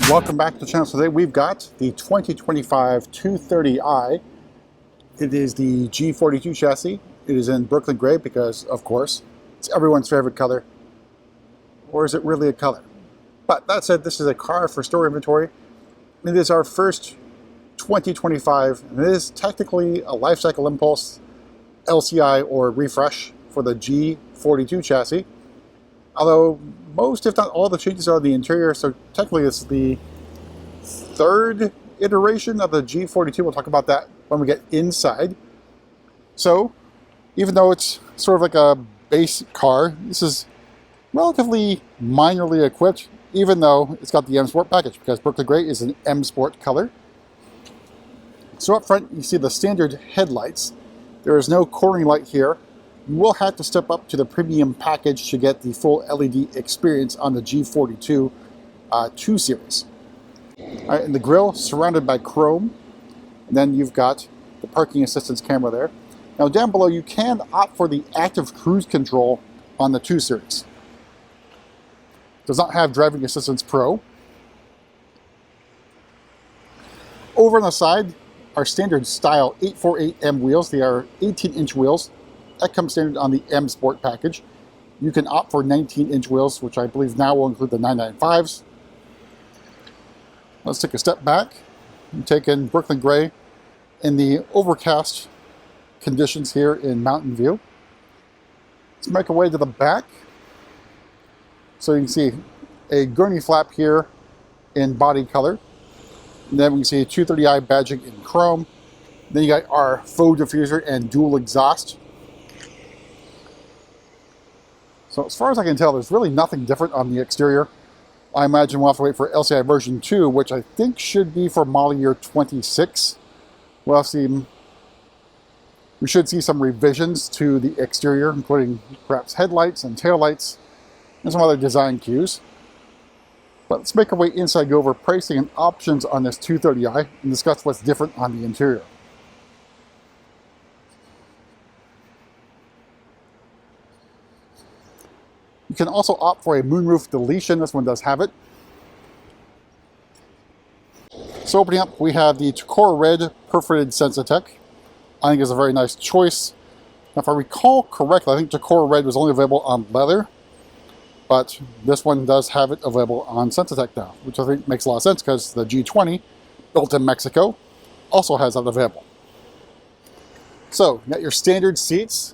Welcome back to the channel. Today we've got the 2025 230i. It is the G42 chassis. It is in Brooklyn Gray because, of course, it's everyone's favorite color. Or is it really a color? But that said, this is a car for store inventory. It is our first 2025, and it is technically a life cycle impulse, LCI, or refresh for the G42 chassis. Although most, if not all, the changes are in the interior, so technically it's the third iteration of the G42. We'll talk about that when we get inside. So, even though it's sort of like a base car, this is relatively minorly equipped, even though it's got the M Sport package, because Brooklyn Gray is an M Sport color. So up front, you see the standard headlights. There is no cornering light here. You will have to step up to the premium package to get the full LED experience on the G42 2 Series. All right, and the grille surrounded by chrome. And then you've got the parking assistance camera there. Now down below, you can opt for the active cruise control on the 2 Series. Does not have driving assistance pro. Over on the side are standard style 848M wheels. They are 18-inch wheels. That comes standard on the M Sport package. You can opt for 19-inch wheels, which I believe now will include the 995s. Let's take a step back and take in Brooklyn Gray in the overcast conditions here in Mountain View. Let's make our way to the back. So you can see a gurney flap here in body color. And then we can see a 230i badging in chrome. Then you got our faux diffuser and dual exhaust. So as far as I can tell, there's really nothing different on the exterior. I imagine we'll have to wait for LCI version 2, which I think should be for model year 26. We'll see, we should see some revisions to the exterior, including perhaps headlights and taillights, and some other design cues. But let's make our way inside, go over pricing and options on this 230i, and discuss what's different on the interior. You can also opt for a moonroof deletion. This one does have it. So opening up, we have the Tacora Red Perforated Sensitech. I think it's a very nice choice. Now, if I recall correctly, I think Tacora Red was only available on leather, but this one does have it available on Sensitech now, which I think makes a lot of sense because the G20, built in Mexico, also has that available. So, you got your standard seats.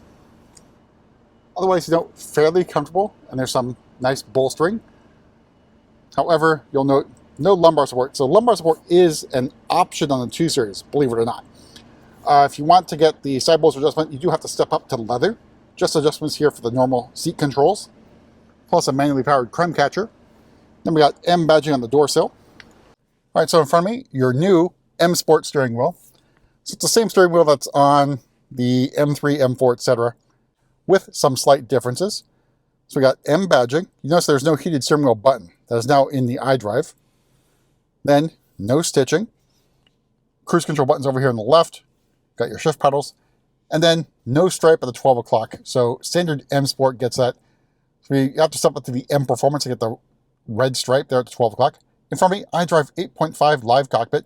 Otherwise, you know, fairly comfortable, and there's some nice bolstering. However, you'll note no lumbar support. So lumbar support is an option on the 2 Series, believe it or not. If you want to get the side bolster adjustment, you do have to step up to leather. Just adjustments here for the normal seat controls, plus a manually powered crumb catcher. Then we got M badging on the door sill. All right, so in front of me, your new M Sport steering wheel. So it's the same steering wheel that's on the M3, M4, etc., with some slight differences. So we got M badging. You notice there's no heated steering wheel button. That is now in the iDrive. Then no stitching. Cruise control buttons over here on the left. Got your shift pedals. And then no stripe at the 12 o'clock. So standard M Sport gets that. So you have to step up to the M Performance to get the red stripe there at the 12 o'clock. In front of me, iDrive 8.5 live cockpit.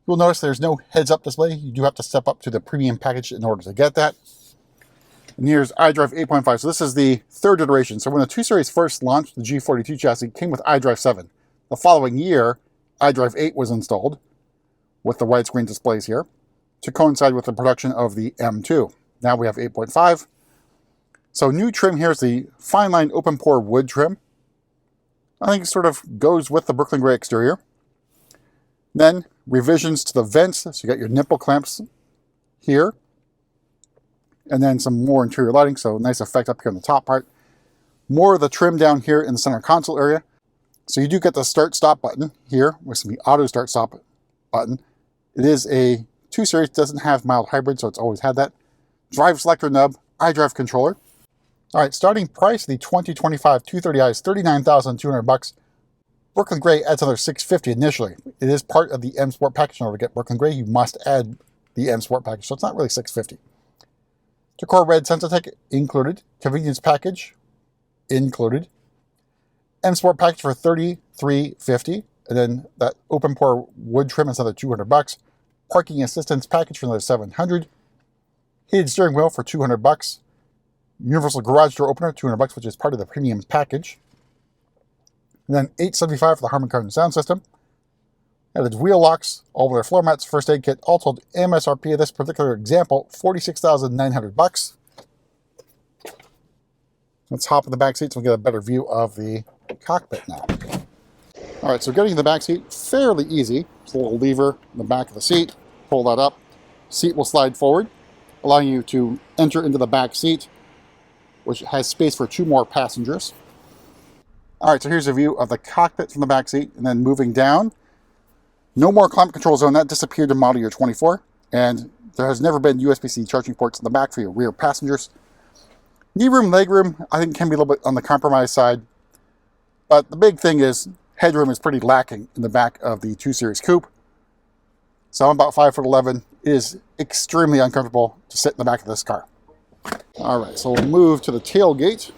You'll notice there's no heads-up display. You do have to step up to the premium package in order to get that. And here's iDrive 8.5. So this is the third iteration. So when the 2 Series first launched, the G42 chassis came with iDrive 7. The following year, iDrive 8 was installed with the widescreen displays here to coincide with the production of the M2. Now we have 8.5. So new trim here is the fine line open pore wood trim. I think it sort of goes with the Brooklyn Gray exterior. Then revisions to the vents. So you got your nipple clamps here. And then some more interior lighting, so nice effect up here on the top part. More of the trim down here in the center console area. So you do get the start-stop button here, with the auto start-stop button. It is a 2 Series, doesn't have mild hybrid, so it's always had that. Drive selector nub, iDrive controller. All right, starting price, the 2025 230i is $39,200. Brooklyn Gray adds another $650 initially. It is part of the M Sport package. In order to get Brooklyn Gray, you must add the M Sport package, so it's not really $650. Decor Red Sensatech included. Convenience package included. M Sport package for $33.50, and then that open pore wood trim is another $200. Parking assistance package for another $700. Heated steering wheel for $200. Universal garage door opener, $200, which is part of the premium package. And then $875 for the Harman Kardon sound system. Added wheel locks, all weather floor mats, first aid kit, all told MSRP of this particular example, $46,900. Let's hop in the back seat so we get a better view of the cockpit now. All right, so getting in the back seat, fairly easy. There's a little lever in the back of the seat. Pull that up. Seat will slide forward, allowing you to enter into the back seat, which has space for 2 more passengers. All right, so here's a view of the cockpit from the back seat, and then moving down. No more climate control zone. That disappeared in model year 24, and there has never been USB-C charging ports in the back for your rear passengers. Knee room, leg room, I think can be a little bit on the compromised side, but the big thing is headroom is pretty lacking in the back of the 2 Series Coupe. So I'm about 5'11". It is extremely uncomfortable to sit in the back of this car. All right, so we'll move to the tailgate.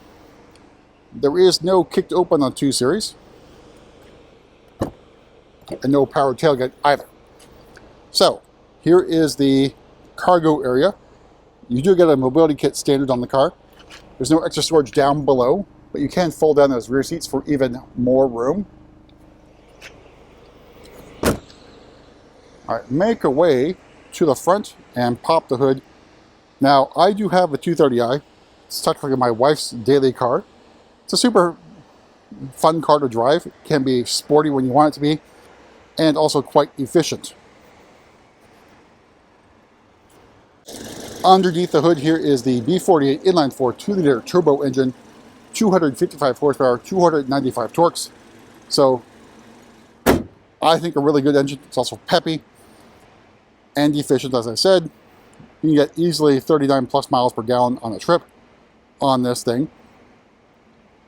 There is no kicked open on 2 Series. And no powered tailgate either. So, here is the cargo area. You do get a mobility kit standard on the car. There's no extra storage down below, but you can fold down those rear seats for even more room. All right, make a way to the front and pop the hood. Now, I do have a 230i. It's technically my wife's daily car. It's a super fun car to drive. It can be sporty when you want it to be, and also quite efficient. Underneath the hood here is the B48 inline-4 2-liter turbo engine, 255 horsepower, 295 torques. So I think a really good engine. It's also peppy and efficient, as I said. You can get easily 39 plus miles per gallon on a trip on this thing.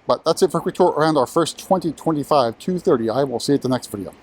But that's it for a quick tour around our first 2025 230i. We'll see you at the next video.